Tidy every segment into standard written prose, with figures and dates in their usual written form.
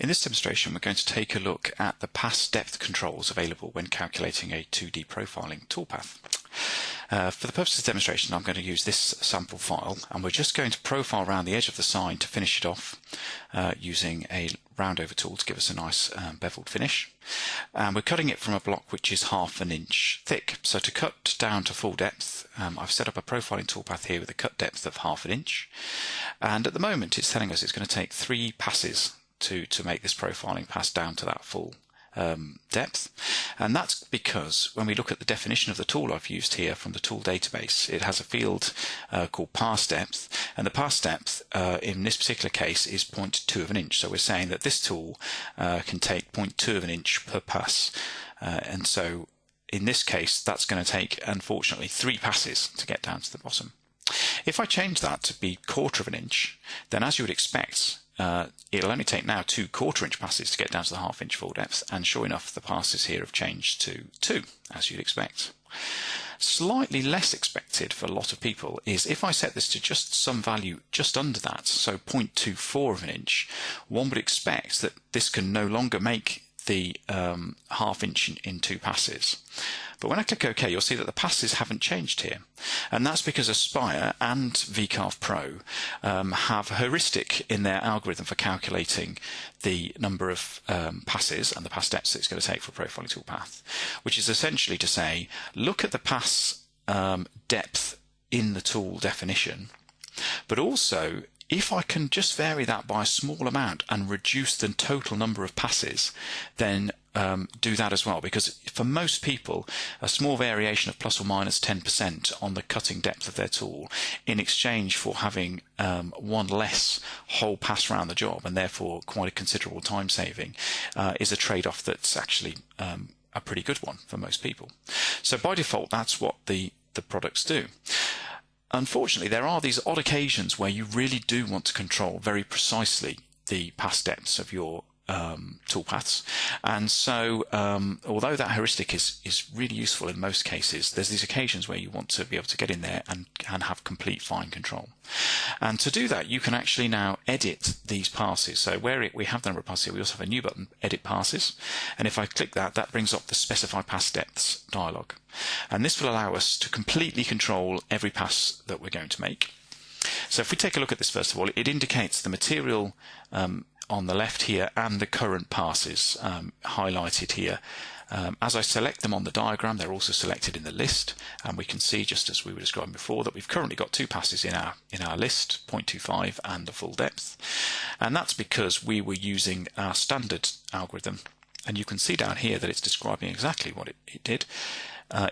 In this demonstration, we're going to take a look at the pass depth controls available when calculating a 2D profiling toolpath. For the purpose of this demonstration, I'm going to use this sample file, and we're just going to profile around the edge of the sign to finish it off using a round-over tool to give us a nice beveled finish. And we're cutting it from a block which is 1/2 inch thick. So to cut down to full depth, I've set up a profiling toolpath here with a cut depth of 1/2 inch. And at the moment, it's telling us it's going to take 3 passes to make this profiling pass down to that full depth. And that's because when we look at the definition of the tool I've used here from the tool database, it has a field called pass depth, and the pass depth in this particular case is 0.2 of an inch. So we're saying that this tool can take 0.2 of an inch per pass, and so in this case that's going to take, unfortunately, 3 passes to get down to the bottom. If I change that to be 1/4 of an inch, then as you would expect, it'll only take now 2 1/4 inch passes to get down to the 1/2 inch full depth, and sure enough the passes here have changed to 2, as you'd expect. Slightly less expected for a lot of people is if I set this to just some value just under that, so 0.24 of an inch, one would expect that this can no longer make the 1/2 inch in 2 passes. But when I click OK, you'll see that the passes haven't changed here. And that's because Aspire and VCarve Pro have a heuristic in their algorithm for calculating the number of passes and the pass depths that it's going to take for a profiling toolpath, which is essentially to say, look at the pass depth in the tool definition, but also if I can just vary that by a small amount and reduce the total number of passes, then do that as well, because for most people a small variation of plus or minus 10% on the cutting depth of their tool in exchange for having one less whole pass around the job, and therefore quite a considerable time saving, is a trade-off that's actually a pretty good one for most people. So by default that's what the products do. Unfortunately, there are these odd occasions where you really do want to control very precisely the pass depths of your toolpaths, and so although that heuristic is really useful in most cases, there's these occasions where you want to be able to get in there and have complete fine control. And to do that, you can actually now edit these passes. So where we have the number of passes here, we also have a new button, Edit Passes, and if I click that, that brings up the Specify Pass Depths dialog, and this will allow us to completely control every pass that we're going to make. So if we take a look at this, first of all, it indicates the material on the left here and the current passes highlighted here. As I select them on the diagram, they're also selected in the list, and we can see, just as we were describing before, that we've currently got 2 passes in our list, 0.25 and the full depth, and that's because we were using our standard algorithm, and you can see down here that it's describing exactly what it did.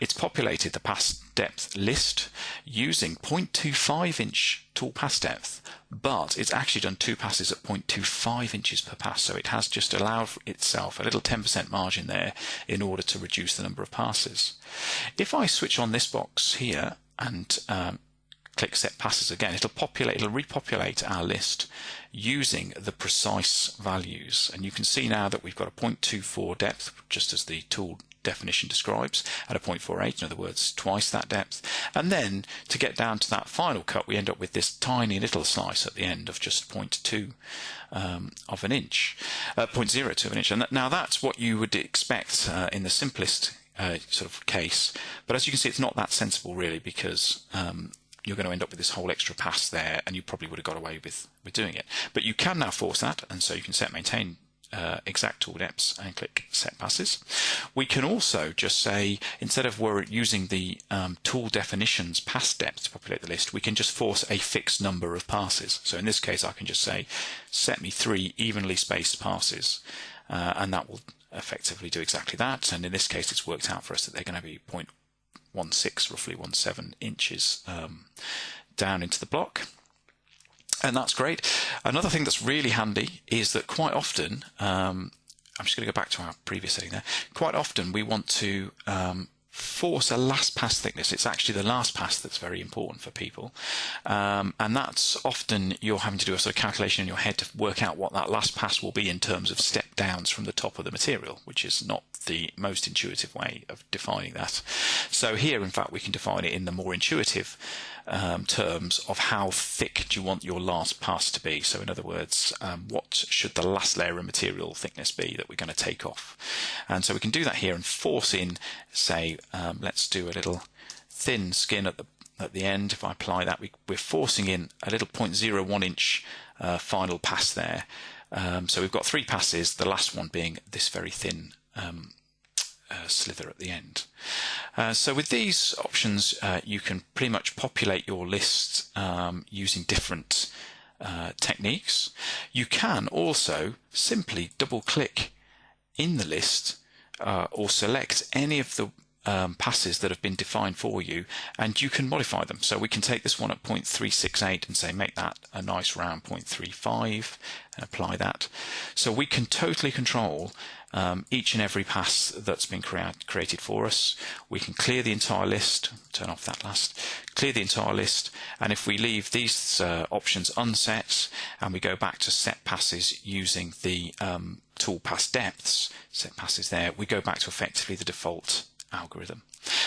It's populated the pass depth list using 0.25 inch tool pass depth, but it's actually done 2 passes at 0.25 inches per pass, so it has just allowed itself a little 10% margin there in order to reduce the number of passes. If I switch on this box here and click Set Passes again, it'll repopulate our list using the precise values, and you can see now that we've got a 0.24 depth, just as the tool definition describes, at a 0.48, in other words twice that depth, and then to get down to that final cut we end up with this tiny little slice at the end of just 0.2 of an inch, 0.02 of an inch, and now that's what you would expect in the simplest sort of case, but as you can see it's not that sensible really, because you're going to end up with this whole extra pass there, and you probably would have got away with doing it. But you can now force that, and so you can set maintain exact tool depths and click Set Passes. We can also just say, instead of we're using the tool definitions pass depth to populate the list, we can just force a fixed number of passes. So in this case I can just say set me 3 evenly spaced passes, and that will effectively do exactly that, and in this case it's worked out for us that they're going to be 0.16, roughly 0.17 inches down into the block. And that's great. Another thing that's really handy is that quite often, I'm just going to go back to our previous setting there, quite often we want to force a last pass thickness. It's actually the last pass that's very important for people, and that's often you're having to do a sort of calculation in your head to work out what that last pass will be in terms of step downs from the top of the material, which is not the most intuitive way of defining that. So here, in fact, we can define it in the more intuitive terms of how thick do you want your last pass to be. So in other words, what should the last layer of material thickness be that we're going to take off? And so we can do that here and force in, say, let's do a little thin skin at the end. If I apply that, we're forcing in a little 0.01 inch final pass there. So we've got 3 passes, the last one being this very thin slither at the end. So with these options, you can pretty much populate your list using different techniques. You can also simply double click in the list or select any of the passes that have been defined for you, and you can modify them. So we can take this one at 0.368 and say make that a nice round 0.35 and apply that. So we can totally control each and every pass that's been created for us. We can clear the entire list, turn off that last, clear the entire list, and if we leave these options unset and we go back to set passes using the tool pass depths, set passes there, we go back to effectively the default algorithm.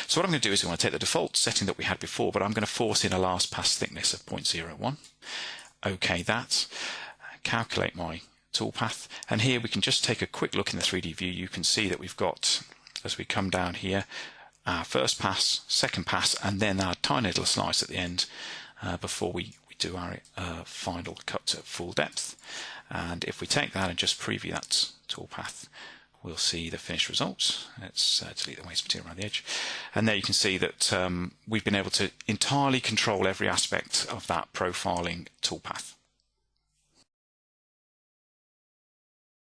So what I'm going to do is I'm going to take the default setting that we had before, but I'm going to force in a last pass thickness of 0.01. OK that, calculate my toolpath, and here we can just take a quick look in the 3D view. You can see that we've got, as we come down here, our first pass, second pass, and then our tiny little slice at the end before we do our final cut to full depth. And if we take that and just preview that toolpath, we'll see the finished results. Let's delete the waste material around the edge. And there you can see that we've been able to entirely control every aspect of that profiling toolpath.